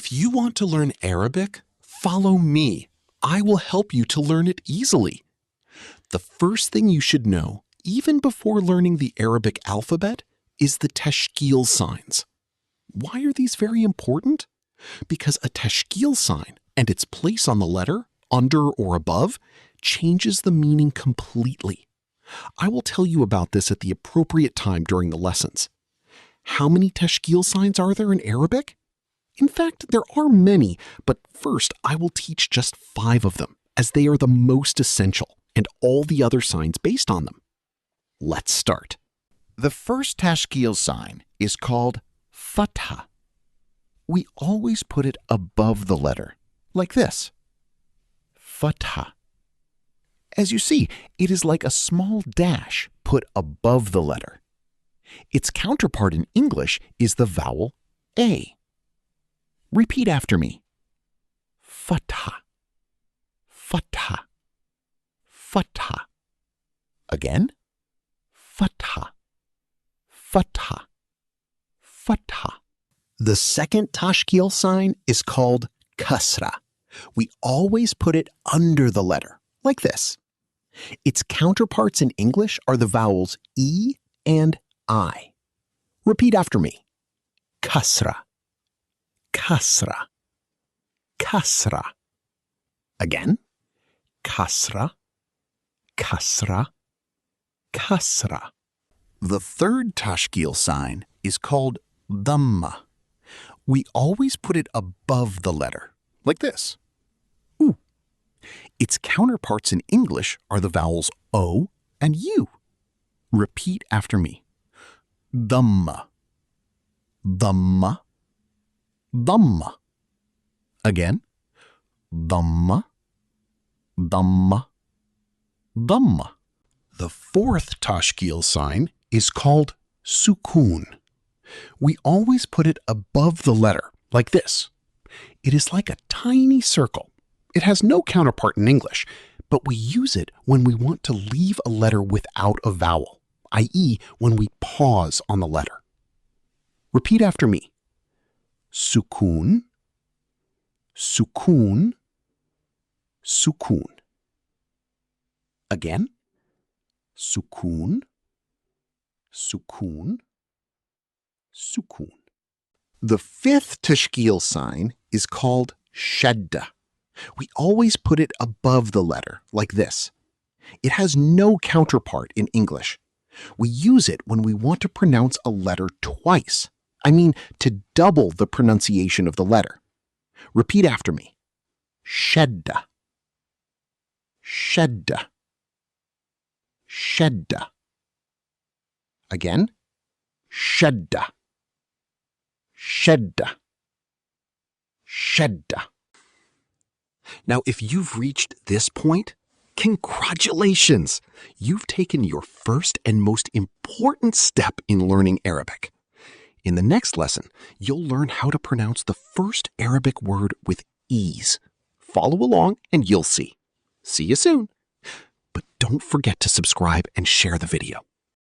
If you want to learn Arabic, follow me. I will help you to learn it easily. The first thing you should know, even before learning the Arabic alphabet, is the Tashkeel signs. Why are these very important? Because a Tashkeel sign and its place on the letter, under or above, changes the meaning completely. I will tell you about this at the appropriate time during the lessons. How many Tashkeel signs are there in Arabic? In fact, there are many, but first I will teach just 5 of them, as they are the most essential, and all the other signs based on them. Let's start. The first Tashkeel sign is called Fatha. We always put it above the letter, like this. Fatha. As you see, it is like a small dash put above the letter. Its counterpart in English is the vowel A. Repeat after me. Fatha, Fatha, Fatha. Again. Fatha, Fatha, Fatha. The second Tashkeel sign is called Kasra. We always put it under the letter, like this. Its counterparts in English are the vowels E and I. Repeat after me. Kasra, Kasra, Kasra. Again. Kasra, Kasra, Kasra. The third Tashkeel sign is called Damma. We always put it above the letter, like this. Ooh. Its counterparts in English are the vowels O and U. Repeat after me. Damma, Damma, Damma. Again. Damma, Damma, Damma. The fourth Tashkeel sign is called Sukoon. We always put it above the letter, like this. It is like a tiny circle. It has no counterpart in English, but we use it when we want to leave a letter without a vowel, i.e., when we pause on the letter. Repeat after me. Sukoon, Sukoon, Sukoon. Again. Sukoon, Sukoon, Sukoon. The fifth Tashkeel sign is called Shadda. We always put it above the letter, like this. It has no counterpart in English. We use it when we want to pronounce a letter twice. I mean, to double the pronunciation of the letter. Repeat after me. Shadda, Shadda, Shadda. Again. Shadda, Shadda, Shadda. Now, if you've reached this point, congratulations! You've taken your first and most important step in learning Arabic. In the next lesson, you'll learn how to pronounce the first Arabic word with ease. Follow along and you'll see. See you soon! But don't forget to subscribe and share the video.